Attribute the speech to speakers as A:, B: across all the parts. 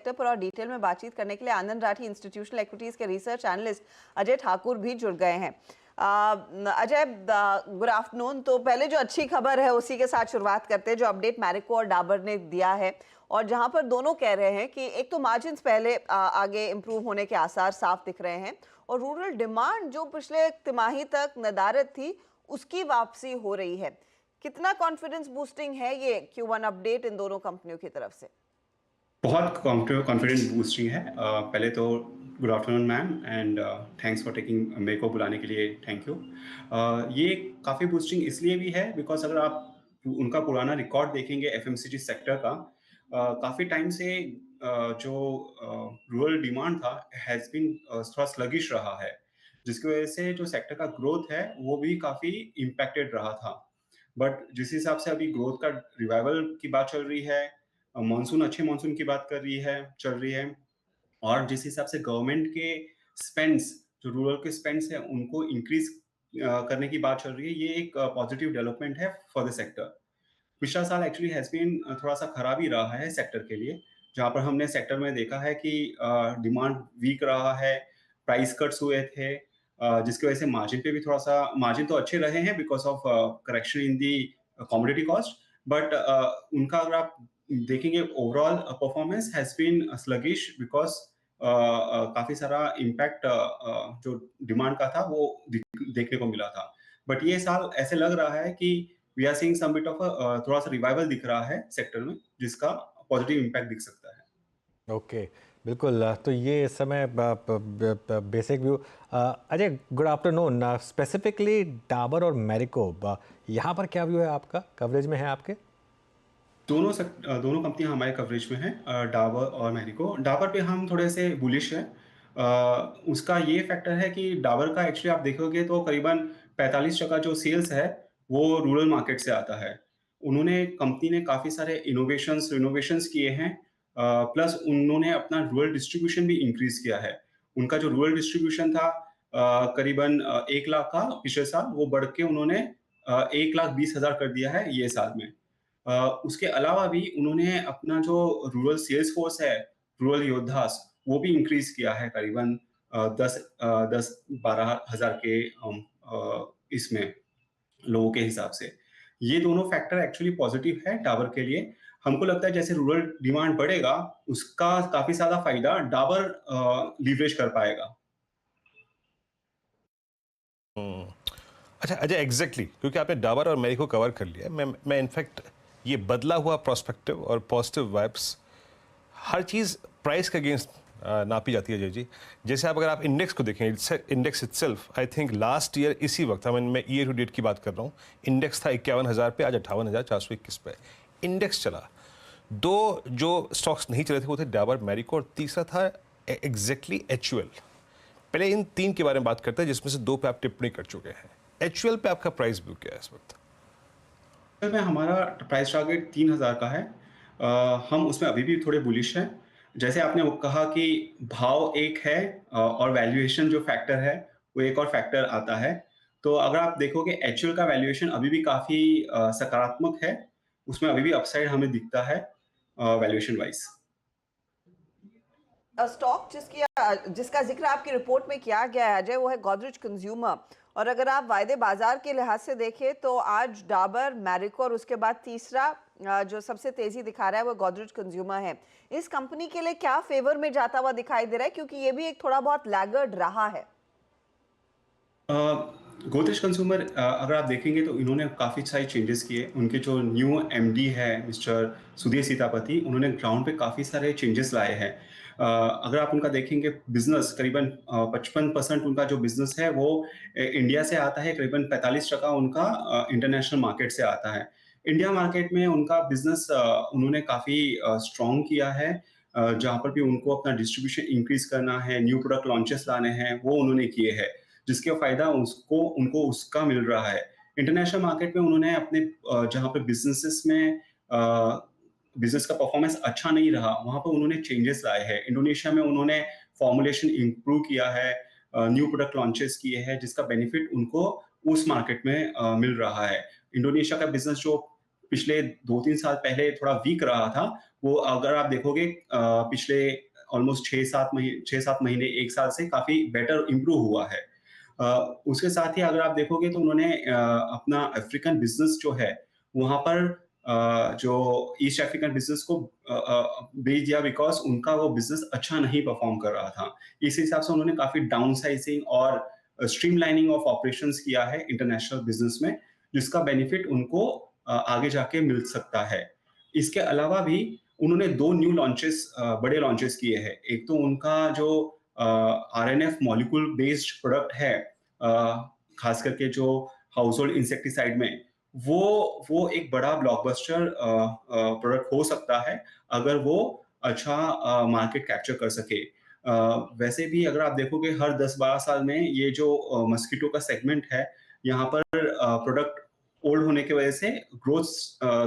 A: Sector पर और detail में बातचीत करने के लिए आनंद राठी इंस्टीट्यूशनल इक्विटीज के रिसर्च एनालिस्ट अजय ठाकुर भी जुड़ गए हैं। Ajay, good afternoon. तो पहले जो अच्छी खबर है उसी के साथ शुरुआत करते हैं, जो अपडेट मैरिको और डाबर ने दिया है, और जहां पर दोनों कह रहे हैं कि एक तो मार्जिन्स पहले आगे इंप्रूव होने के आसार साफ दिख रहे हैं, और रूरल डिमांड जो पिछले तिमाही तक नदारद थी उसकी वापसी हो रही है। कितना कॉन्फिडेंस बूस्टिंग है ये Q1 अपडेट इन दोनों कंपनियों की तरफ से?
B: बहुत कॉन्फिडेंस बूस्टिंग है। पहले तो good afternoon ma'am, and thanks for taking मेरे को बुलाने के लिए थैंक यू। ये काफ़ी बूस्टिंग इसलिए भी है बिकॉज अगर आप उनका पुराना रिकॉर्ड देखेंगे एफएमसीजी सेक्टर का, काफ़ी टाइम से जो रूरल डिमांड था हैज़ बीन थोड़ा स्लगिश रहा है, जिसकी वजह से जो सेक्टर का ग्रोथ है वो भी काफ़ी इम्पैक्टेड रहा था। बट जिस हिसाब से अभी ग्रोथ का रिवाइवल की बात चल रही है, अच्छे मानसून की बात चल रही है, और जिस हिसाब से गवर्नमेंट के स्पेंड्स, जो रूरल के स्पेंड्स है उनको इंक्रीज करने की बात चल रही है, ये एक पॉजिटिव डेवलपमेंट है फॉर द सेक्टर। पिछला साल एक्चुअली हैज बीन थोड़ा सा खराब ही रहा है सेक्टर के लिए, जहां पर हमने सेक्टर में देखा है कि डिमांड वीक रहा है, प्राइस कट्स हुए थे, जिसकी वजह से मार्जिन पे भी थोड़ा सा, मार्जिन तो अच्छे रहे हैं because of correction in the commodity cost, but उनका अगर आप देखेंगे overall performance has been sluggish because काफी सारा इम्पैक्ट जो डिमांड का था वो देखने को मिला था। बट ये साल ऐसे लग रहा है कि we are seeing some bit of थोड़ा सा रिवाइवल दिख रहा है सेक्टर में, जिसका पॉजिटिव इम्पैक्ट दिख सकता है।
C: ओके, बिल्कुल। तो ये इस समय basic view. Ajay, good afternoon. Specifically Dabur और मैरिको, यहाँ पर क्या व्यू है आपका, कवरेज में है आपके?
B: दोनों कंपनियां हमारे कवरेज में हैं, डाबर और मैरिको। डाबर पे हम थोड़े से बुलिश हैं। उसका ये फैक्टर है कि डाबर का एक्चुअली आप देखोगे तो करीबन 45% जो सेल्स है वो रूरल मार्केट से आता है। कंपनी ने काफ़ी सारे रिनोवेशंस किए हैं, प्लस उन्होंने अपना रूरल डिस्ट्रीब्यूशन भी इंक्रीज किया है। उनका जो रूरल डिस्ट्रीब्यूशन था करीबन 1 लाख का पिछले साल, वो बढ़ के उन्होंने 1,20,000 कर दिया है ये साल में। उसके अलावा भी उन्होंने अपना जो रूरल सेल्स फोर्स है, रूरल योद्धास, वो भी इंक्रीज किया है करीबन 10-12 हज़ार के इसमें लोगों के हिसाब से। ये दोनों फैक्टर एक्चुअली पॉजिटिव है डाबर के लिए। हमको लगता है जैसे रूरल डिमांड बढ़ेगा उसका काफी ज्यादा फायदा डाबर लीवरेज कर पाएगा।
D: अच्छा अजय, एग्जैक्टली क्योंकि आपने डाबर और मैरिको कवर कर लिया, मैं इनफैक्ट ये बदला हुआ प्रोस्पेक्टिव और पॉजिटिव वाइब्स, हर चीज़ प्राइस के अगेंस्ट नापी जाती है अजय जी। जैसे अगर आप इंडेक्स को देखें, index itself I think last year इसी वक्त, मैं ईयर टू डेट की बात कर रहा हूँ, इंडेक्स था 51,000 पे, आज 58,421 पे इंडेक्स चला। दो जो स्टॉक्स नहीं चले थे वो थे डाबर, मैरिको, और तीसरा था एग्जैक्टली HUL। पहले इन तीन के बारे में बात करते हैं जिसमें से दो पे आप टिप्पणी कर चुके हैं। HUL पे आपका प्राइस व्यू क्या है इस वक्त?
B: में हमारा प्राइस टारगेट 3,000 का है। हम उसमें अभी भी थोड़े बुलिश हैं। जैसे आपने वो कहा कि भाव एक है, और वैल्यूएशन जो फैक्टर है वो एक और फैक्टर आता है। तो अगर आप देखोगे HUL का वैल्यूएशन अभी भी काफी सकारात्मक है, उसमें अभी भी अपसाइड हमें दिखता है वैल्यूएशन वाइज।
A: स्टॉक जिसका जिक्र आपकी रिपोर्ट में किया गया है अजय, वो है गोदरेज कंज्यूमर। और अगर आप वायदे बाजार के लिहाज से देखें तो आज डाबर, मैरिको और उसके बाद तीसरा जो सबसे तेजी दिखा रहा है वो गोदरेज कंज्यूमर है। इस कंपनी के लिए क्या फेवर में जाता हुआ दिखाई दे रहा है, क्योंकि ये भी एक थोड़ा बहुत लैगर्ड रहा है?
B: गोदरेज कंज्यूमर अगर आप देखेंगे तो इन्होंने काफ़ी सारे चेंजेस किए। उनके जो न्यू MD है मिस्टर सुधीर सीतापति, उन्होंने ग्राउंड पे काफ़ी सारे चेंजेस लाए हैं। अगर आप उनका देखेंगे बिजनेस, करीबन 55% उनका जो बिजनेस है वो इंडिया से आता है, करीबन 45% उनका इंटरनेशनल मार्केट से आता है। इंडिया मार्केट में उनका बिजनेस उन्होंने काफ़ी स्ट्रॉन्ग किया है। जहाँ पर भी उनको अपना डिस्ट्रीब्यूशन इंक्रीज करना है, न्यू प्रोडक्ट लॉन्चेस लाने हैं, वो उन्होंने किए हैं, जिसका फायदा उनको उसका मिल रहा है। इंटरनेशनल मार्केट में उन्होंने अपने जहाँ पे बिजनेस का परफॉर्मेंस अच्छा नहीं रहा, वहां पर उन्होंने चेंजेस लाए हैं। इंडोनेशिया में उन्होंने फॉर्मुलेशन इंप्रूव किया है, न्यू प्रोडक्ट लॉन्चेस किए हैं, जिसका बेनिफिट उनको उस मार्केट में मिल रहा है। इंडोनेशिया का बिजनेस जो पिछले 2-3 साल पहले थोड़ा वीक रहा था, वो अगर आप देखोगे पिछले ऑलमोस्ट 6-7 महीने 1 साल से काफ़ी बेटर इम्प्रूव हुआ है। उसके साथ ही अगर आप देखोगे तो उन्होंने अपना अफ्रीकन बिज़नेस जो है, वहाँ पर जो ईस्ट अफ्रीकन बिज़नेस को बेच दिया बिकॉज़ उनका वो बिज़नेस अच्छा नहीं परफ़ॉर्म कर रहा था। इस हिसाब से उन्होंने काफ़ी डाउनसाइज़िंग और स्ट्रीमलाइनिंग ऑफ ऑपरेशंस किया है इंटरनेशनल बिज़नेस में, जिसका बेनिफिट उनको आगे जाके मिल सकता है। इसके अलावा भी उन्होंने 2 न्यू लॉन्चेस बड़े लॉन्चेस किए हैं। एक तो उनका जो आरएनएफ मॉलिक्यूल बेस्ड प्रोडक्ट है, खास करके जो हाउस होल्ड इंसेक्टिसाइड में, वो एक बड़ा ब्लॉकबस्टर प्रोडक्ट हो सकता है अगर वो अच्छा मार्केट कैप्चर कर सके। वैसे भी अगर आप देखोगे हर 10-12 साल में ये जो मस्कीटो का सेगमेंट है, यहाँ पर प्रोडक्ट ओल्ड होने की वजह से ग्रोथ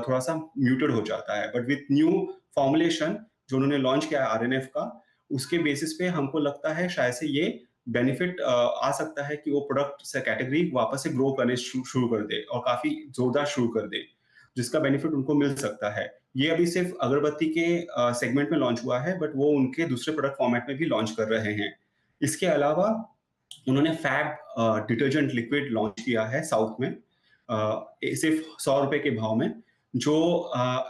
B: थोड़ा सा म्यूटेड हो जाता है, बट विथ न्यू फॉर्मुलेशन जो उन्होंने लॉन्च किया है आरएनएफ का, उसके बेसिस पे हमको लगता है शायद से ये बेनिफिट आ सकता है कि वो प्रोडक्ट से कैटेगरी वापस से ग्रो करने शुरू कर दे और काफी जोरदार शुरू कर दे, जिसका बेनिफिट उनको मिल सकता है। ये अभी सिर्फ अगरबत्ती के सेगमेंट में लॉन्च हुआ है, बट वो उनके दूसरे प्रोडक्ट फॉर्मेट में भी लॉन्च कर रहे हैं। इसके अलावा उन्होंने फैब डिटर्जेंट लिक्विड लॉन्च किया है साउथ में, सिर्फ 100 रुपए के भाव में, जो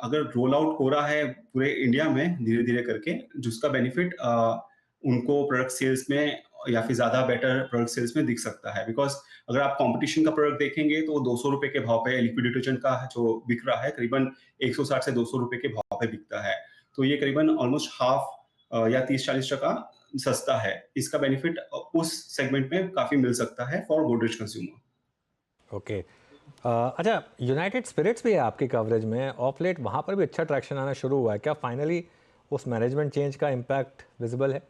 B: अगर रोल आउट हो रहा है पूरे इंडिया में धीरे धीरे करके, जिसका बेनिफिट उनको प्रोडक्ट सेल्स में या फिर ज्यादा बेटर प्रोडक्ट सेल्स में दिख सकता है। बिकॉज अगर आप कंपटीशन का प्रोडक्ट देखेंगे तो 200 रुपए के भाव पे लिक्विड डिटर्जेंट का जो बिक रहा है करीबन 160 से 200 रुपए के भाव पे बिकता है, तो ये करीबन ऑलमोस्ट हाफ या 30-40 टका सस्ता है। इसका बेनिफिट उस सेगमेंट में काफी मिल सकता है फॉर गोदरेज कंज्यूमर।
C: ओके। अच्छा, यूनाइटेड स्पिरिट्स भी है आपकी कवरेज में, ऑफ लेट वहाँ पर भी अच्छा ट्रैक्शन आना शुरू हुआ है, क्या फाइनली उस मैनेजमेंट चेंज का इम्पैक्ट विजिबल है?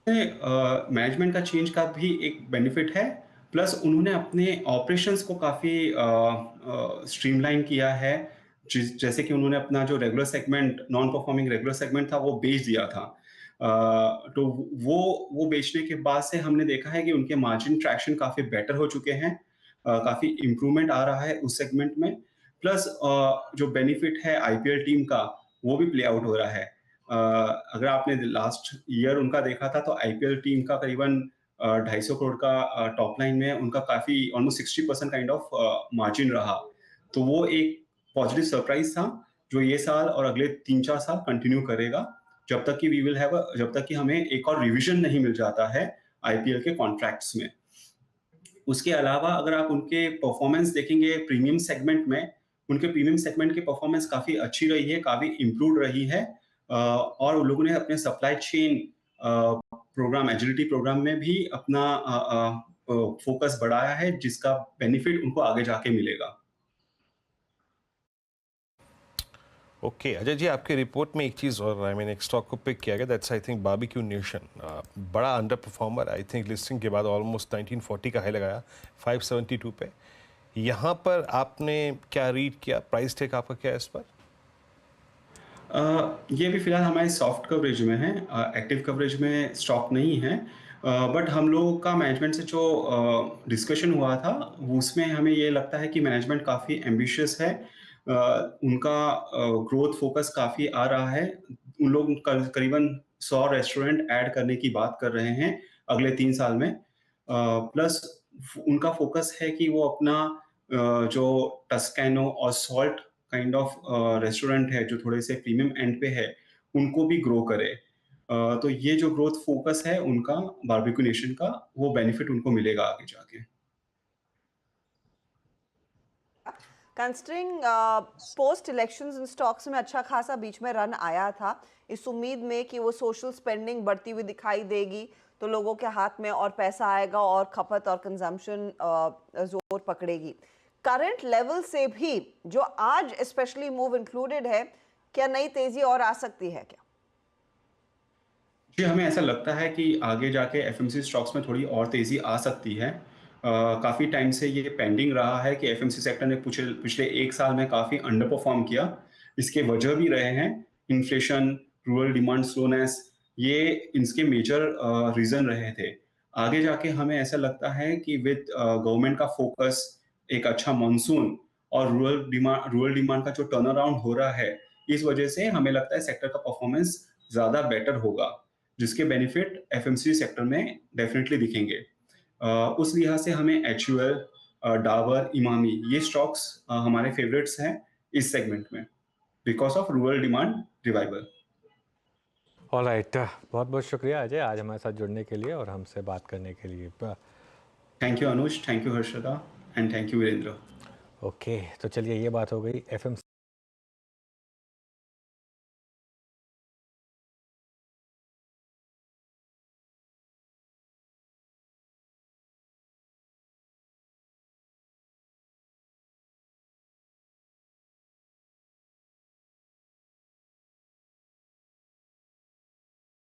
B: मैनेजमेंट का चेंज का भी एक बेनिफिट है, प्लस उन्होंने अपने ऑपरेशंस को काफ़ी स्ट्रीमलाइन किया है। जैसे कि उन्होंने अपना जो regular segment, non performing regular segment था, वो बेच दिया था। तो वो बेचने के बाद से हमने देखा है कि उनके मार्जिन ट्रैक्शन काफ़ी बेटर हो चुके हैं, काफ़ी इम्प्रूवमेंट आ रहा है उस सेगमेंट में। प्लस जो बेनिफिट है आईपीएल टीम का, वो भी प्ले आउट हो रहा है। अगर आपने लास्ट ईयर उनका देखा था तो आईपीएल टीम का करीबन 250 करोड़ का टॉप लाइन में उनका काफी ऑलमोस्ट 60% काइंड ऑफ मार्जिन रहा, तो वो एक पॉजिटिव सरप्राइज था जो ये साल और अगले 3-4 साल कंटिन्यू करेगा, जब तक कि जब तक कि हमें एक और रिवीजन नहीं मिल जाता है आईपीएल के कॉन्ट्रैक्ट्स में। उसके अलावा अगर आप उनके परफॉर्मेंस देखेंगे प्रीमियम सेगमेंट में, उनके प्रीमियम सेगमेंट की परफॉर्मेंस काफ़ी अच्छी रही है, काफ़ी इम्प्रूव रही है, और उन लोगों ने अपने supply chain program, agility program में भी अपना फोकस बढ़ाया है, जिसका बेनिफिट उनको आगे जाके मिलेगा।
D: ओके अजय जी, आपके रिपोर्ट में एक चीज़ और आई मीन एक स्टॉक को पिक किया गया, that's I think Barbeque Nation, बड़ा underperformer, I think listing के बाद ऑलमोस्ट 1940 का हाई लगाया 572 पे। यहाँ पर आपने क्या रीड किया, प्राइस टेक आपका क्या है इस पर?
B: ये भी फिलहाल हमारे सॉफ्ट कवरेज में है, एक्टिव कवरेज में स्टॉक नहीं है, बट हम लोगों का मैनेजमेंट से जो डिस्कशन हुआ था उसमें हमें ये लगता है कि मैनेजमेंट काफ़ी एम्बिशियस है, उनका ग्रोथ फोकस काफ़ी आ रहा है। उन लोग करीबन 100 रेस्टोरेंट ऐड करने की बात कर रहे हैं अगले 3 साल में, प्लस उनका फोकस है कि वो अपना जो टस्कैनो और सॉल्ट काइंड ऑफ रेस्टोरेंट है जो थोड़े से प्रीमियम एंड पे है, उनको भी ग्रो करे। तो ये जो ग्रोथ फोकस है उनका बारबेक्यू नेशन का, वो बेनिफिट उनको मिलेगा आगे जाके।
A: Considering post elections in stocks में अच्छा खासा बीच में रन आया था, इस उम्मीद में कि वो सोशल स्पेंडिंग बढ़ती हुई दिखाई देगी तो लोगों के हाथ में और पैसा आएगा और खपत और कंजम्पशन जोर पकड़ेगी। करंट लेवल से भी जो आज स्पेशली मूव इंक्लूडेड है, क्या नई तेजी और आ सकती है क्या?
B: जी, हमें ऐसा लगता है कि आगे जाके एफएमसी स्टॉक्स में थोड़ी और तेजी आ सकती है। काफ़ी टाइम से ये पेंडिंग रहा है कि एफएमसी सेक्टर ने पिछले 1 साल में काफ़ी अंडर परफॉर्म किया। इसके वजह भी रहे हैं इन्फ्लेशन, रूरल डिमांड स्लोनेस, ये इसके मेजर रीज़न रहे थे। आगे जाके हमें ऐसा लगता है कि विद गवर्नमेंट का फोकस, एक अच्छा मॉनसून और रूरल डिमांड का जो टर्न अराउंड हो रहा है, इस वजह से हमें लगता है सेक्टर का परफॉर्मेंस ज़्यादा बेटर होगा, जिसके बेनिफिट एफएमसीजी सेक्टर में डेफिनेटली दिखेंगे। उस लिहाज से हमें एचयूएल, डाबर, इमामी ये स्टॉक्स हमारे फेवरेट्स हैं इस सेगमेंट में because of rural demand revival.
C: Alright, बहुत बहुत शुक्रिया अजय आज हमारे साथ जुड़ने के लिए और हमसे बात करने के लिए।
B: Thank you Anuj, thank you Harshada and thank you Virendra.
C: Okay, तो चलिए ये बात हो गई एफएम